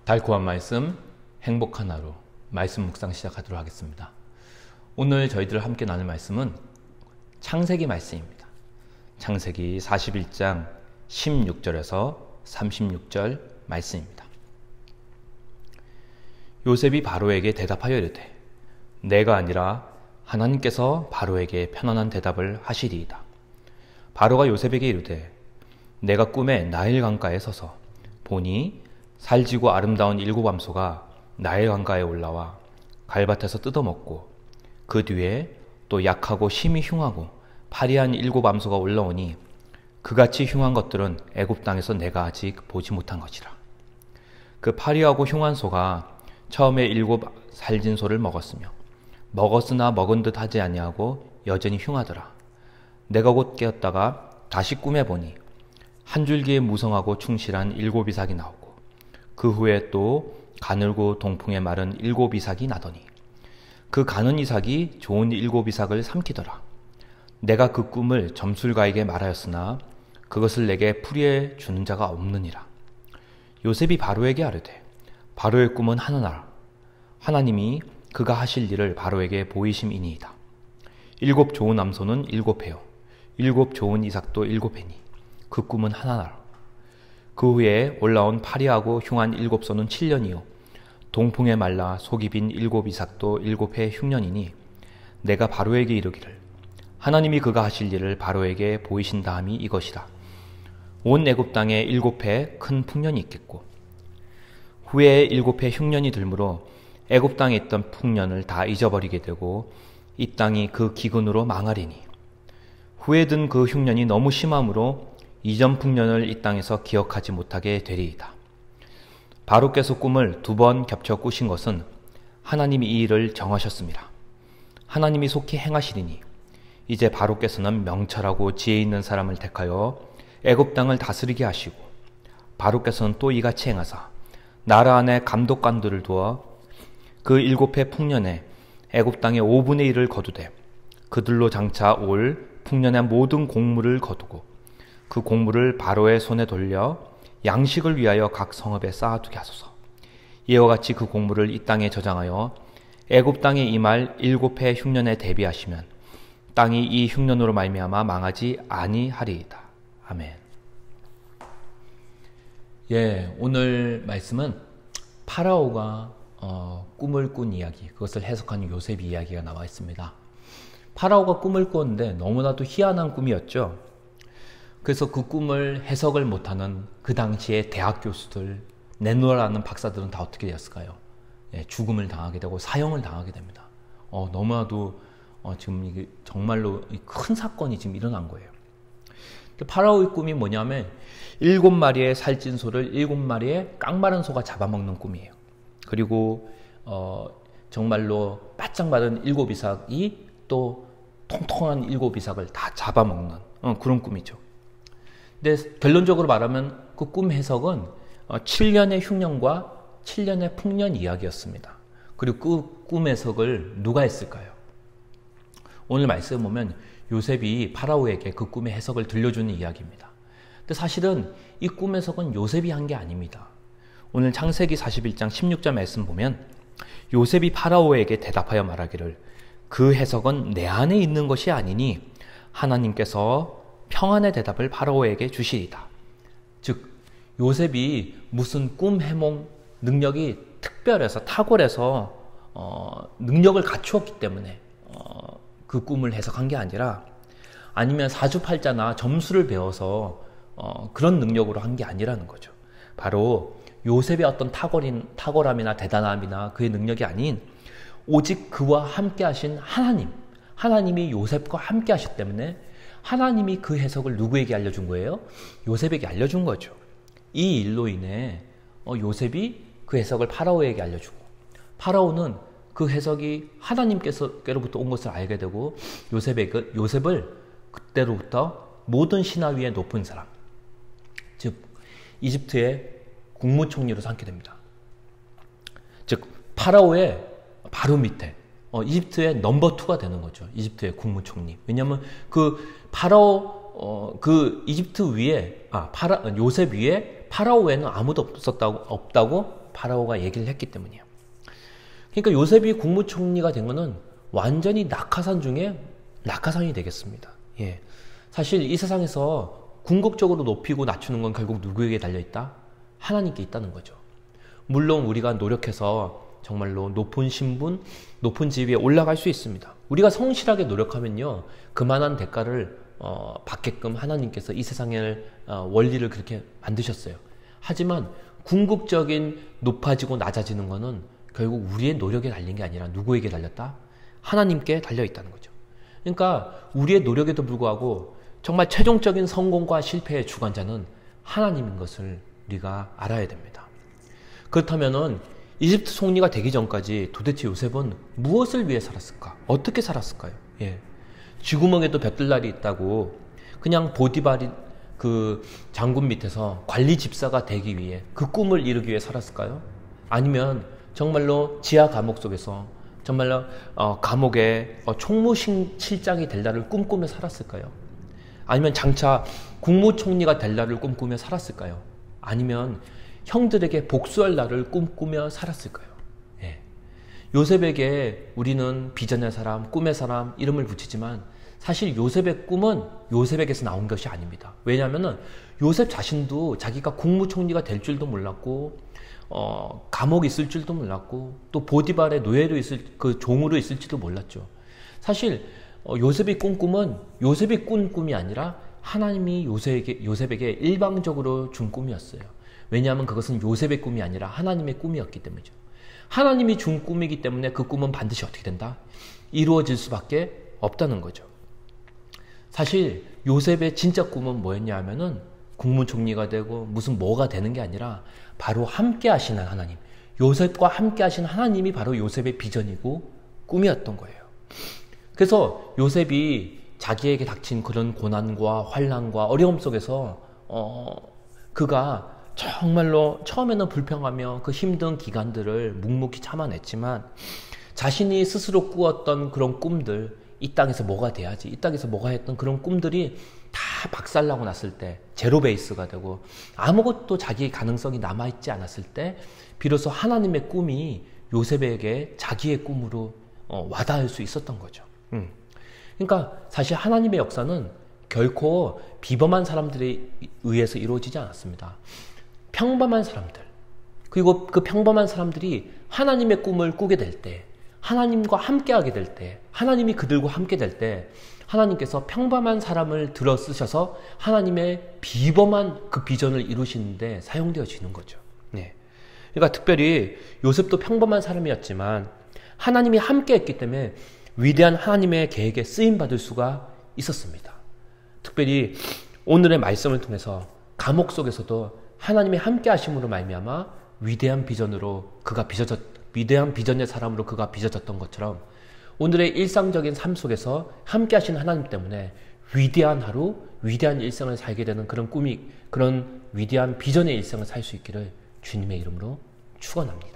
달콤한 말씀, 행복한 하루, 말씀 묵상 시작하도록 하겠습니다. 오늘 저희들 함께 나눌 말씀은 창세기 말씀입니다. 창세기 41장 16절에서 36절 말씀입니다. 요셉이 바로에게 대답하여 이르되 내가 아니라 하나님께서 바로에게 편안한 대답을 하시리이다. 바로가 요셉에게 이르되 내가 꿈에 나일 강가에 서서 보니 살지고 아름다운 일곱 암소가 나일 강가에 올라와 갈밭에서 뜯어먹고 그 뒤에 또 약하고 심히 흉하고 파리한 일곱 암소가 올라오니 그같이 흉한 것들은 애굽 땅에서 내가 아직 보지 못한 것이라. 그 파리하고 흉한 소가 처음에 일곱 살진 소를 먹었으며 먹었으나 먹은 듯 하지 아니하고 여전히 흉하더라. 내가 곧 깨었다가 다시 꿈에 보니 한 줄기에 무성하고 충실한 일곱 이삭이 나오고 그 후에 또 가늘고 동풍에 마른 일곱 이삭이 나더니 그 가는 이삭이 좋은 일곱 이삭을 삼키더라. 내가 그 꿈을 점술가에게 말하였으나 그것을 내게 풀이해 주는 자가 없느니라. 요셉이 바로에게 아뢰되 바로의 꿈은 하나라. 하나님이 그가 하실 일을 바로에게 보이심이니이다. 일곱 좋은 암소는 일곱 해요. 일곱 좋은 이삭도 일곱 해니 그 꿈은 하나라. 그 후에 올라온 파리하고 흉한 일곱 소는 7년이요 동풍에 말라 속이 빈 일곱 이삭도 일곱 해 흉년이니 내가 바로에게 이르기를 하나님이 그가 하실 일을 바로에게 보이신다함이 이것이라. 온 애굽 땅에 일곱 해 큰 풍년이 있겠고 후에 일곱 해 흉년이 들므로 애굽 땅에 있던 풍년을 다 잊어버리게 되고 이 땅이 그 기근으로 망하리니 후에 든 그 흉년이 너무 심함으로 이전 풍년을 이 땅에서 기억하지 못하게 되리이다. 바로께서 꿈을 두 번 겹쳐 꾸신 것은 하나님이 이 일을 정하셨습니다. 하나님이 속히 행하시리니 이제 바로께서는 명철하고 지혜 있는 사람을 택하여 애굽 땅을 다스리게 하시고 바로께서는 또 이같이 행하사 나라 안에 감독관들을 두어 그 일곱 해 풍년에 애굽 땅의 5분의 1을 거두되 그들로 장차 올 풍년의 모든 곡물을 거두고 그 곡물을 바로의 손에 돌려 양식을 위하여 각 성읍에 쌓아두게 하소서. 이와 같이 그 곡물을 이 땅에 저장하여 애굽 땅에 임할 일곱 해 흉년에 대비하시면 땅이 이 흉년으로 말미암아 망하지 아니하리이다. 아멘. 오늘 말씀은 파라오가 꿈을 꾼 이야기, 그것을 해석하는 요셉 이야기가 나와 있습니다. 파라오가 꿈을 꿨는데 너무나도 희한한 꿈이었죠. 그래서 그 꿈을 해석을 못하는 그 당시의 대학 교수들, 내노라는 박사들은 다 어떻게 되었을까요? 죽음을 당하게 되고 사형을 당하게 됩니다. 너무나도 지금 이게 정말로 큰 사건이 지금 일어난 거예요. 파라오의 꿈이 뭐냐면 7마리의 살찐 소를 7마리의 깡마른 소가 잡아먹는 꿈이에요. 그리고 정말로 바짝 마른 일곱 이삭이 또 통통한 일곱 이삭을 다 잡아먹는 그런 꿈이죠. 근데 결론적으로 말하면 그 꿈 해석은 7년의 흉년과 7년의 풍년 이야기였습니다. 그리고 그 꿈 해석을 누가 했을까요? 오늘 말씀 보면 요셉이 파라오에게 그 꿈의 해석을 들려주는 이야기입니다. 근데 사실은 이 꿈 해석은 요셉이 한 게 아닙니다. 오늘 창세기 41장 16절 말씀 보면 요셉이 파라오에게 대답하여 말하기를 그 해석은 내 안에 있는 것이 아니니 하나님께서 평안의 대답을 파라오에게 주시리다. 즉 요셉이 무슨 꿈 해몽 능력이 특별해서 탁월해서 능력을 갖추었기 때문에 그 꿈을 해석한 게 아니라 아니면 사주팔자나 점수를 배워서 그런 능력으로 한 게 아니라는 거죠. 바로 요셉의 어떤 탁월함이나 대단함이나 그의 능력이 아닌 오직 그와 함께 하신 하나님이 요셉과 함께 하셨기 때문에 하나님이 그 해석을 누구에게 알려준 거예요? 요셉에게 알려준 거죠. 이 일로 인해 요셉이 그 해석을 파라오에게 알려주고 파라오는 그 해석이 하나님께로부터 온 것을 알게 되고 요셉을 그때로부터 모든 신하 위에 높은 사람, 즉 이집트의 국무총리로 삼게 됩니다. 즉 파라오의 바로 밑에 이집트의 넘버 2가 되는 거죠. 이집트의 국무총리. 왜냐하면 그 파라오 이집트 위에 요셉 위에 파라오 외에는 아무도 없다고 파라오가 얘기를 했기 때문이에요. 그러니까 요셉이 국무총리가 된 거는 완전히 낙하산 중에 낙하산이 되겠습니다. 예. 사실 이 세상에서 궁극적으로 높이고 낮추는 건 결국 누구에게 달려있다? 하나님께 있다는 거죠. 물론 우리가 노력해서 정말로 높은 신분, 높은 지위에 올라갈 수 있습니다. 우리가 성실하게 노력하면요, 그만한 대가를 받게끔 하나님께서 이 세상의 원리를 그렇게 만드셨어요. 하지만 궁극적인 높아지고 낮아지는 거는 결국 우리의 노력에 달린 게 아니라 누구에게 달렸다? 하나님께 달려있다는 거죠. 그러니까 우리의 노력에도 불구하고 정말 최종적인 성공과 실패의 주관자는 하나님인 것을 우리가 알아야 됩니다. 그렇다면은 이집트 총리가 되기 전까지 도대체 요셉은 무엇을 위해 살았을까? 어떻게 살았을까요? 예. 쥐구멍에도 볕들날이 있다고 그냥 보디발이 그 장군 밑에서 관리 집사가 되기 위해 그 꿈을 이루기 위해 살았을까요? 아니면 정말로 지하 감옥 속에서 정말로 감옥의 총무실장이 될 날을 꿈꾸며 살았을까요? 아니면 장차 국무총리가 될 날을 꿈꾸며 살았을까요? 아니면 형들에게 복수할 날을 꿈꾸며 살았을까요? 예. 요셉에게 우리는 비전의 사람, 꿈의 사람 이름을 붙이지만 사실 요셉의 꿈은 요셉에게서 나온 것이 아닙니다. 왜냐하면 요셉 자신도 자기가 국무총리가 될 줄도 몰랐고 감옥에 있을 줄도 몰랐고 또 보디발의 노예로 있을 그 종으로 있을지도 몰랐죠. 사실 요셉이 꾼 꿈은 요셉이 꾼 꿈이 아니라 하나님이 요셉에게 일방적으로 준 꿈이었어요. 왜냐하면 그것은 요셉의 꿈이 아니라 하나님의 꿈이었기 때문이죠. 하나님이 준 꿈이기 때문에 그 꿈은 반드시 어떻게 된다? 이루어질 수밖에 없다는 거죠. 사실 요셉의 진짜 꿈은 뭐였냐 하면은 국무총리가 되고 무슨 뭐가 되는 게 아니라 바로 함께 하시는 하나님, 요셉과 함께 하시는 하나님이 바로 요셉의 비전이고 꿈이었던 거예요. 그래서 요셉이 자기에게 닥친 그런 고난과 환난과 어려움 속에서 그가 정말로 처음에는 불평하며 그 힘든 기간들을 묵묵히 참아냈지만 자신이 스스로 꾸었던 그런 꿈들, 이 땅에서 뭐가 돼야지, 이 땅에서 뭐가 했던 그런 꿈들이 다 박살나고 났을 때 제로 베이스가 되고 아무것도 자기의 가능성이 남아있지 않았을 때 비로소 하나님의 꿈이 요셉에게 자기의 꿈으로 와닿을 수 있었던 거죠. 그러니까 사실 하나님의 역사는 결코 비범한 사람들에 의해서 이루어지지 않았습니다. 평범한 사람들, 그리고 그 평범한 사람들이 하나님의 꿈을 꾸게 될 때, 하나님과 함께 하게 될 때, 하나님이 그들과 함께 될 때 하나님께서 평범한 사람을 들어 쓰셔서 하나님의 비범한 그 비전을 이루시는데 사용되어지는 거죠. 네. 그러니까 특별히 요셉도 평범한 사람이었지만 하나님이 함께 했기 때문에 위대한 하나님의 계획에 쓰임받을 수가 있었습니다. 특별히 오늘의 말씀을 통해서 감옥 속에서도 하나님의 함께 하심으로 말미암아 위대한 비전으로 그가 위대한 비전의 사람으로 그가 빚어졌던 것처럼 오늘의 일상적인 삶 속에서 함께 하신 하나님 때문에 위대한 하루, 위대한 일생을 살게 되는 그런 꿈이, 그런 위대한 비전의 일생을 살 수 있기를 주님의 이름으로 축원합니다.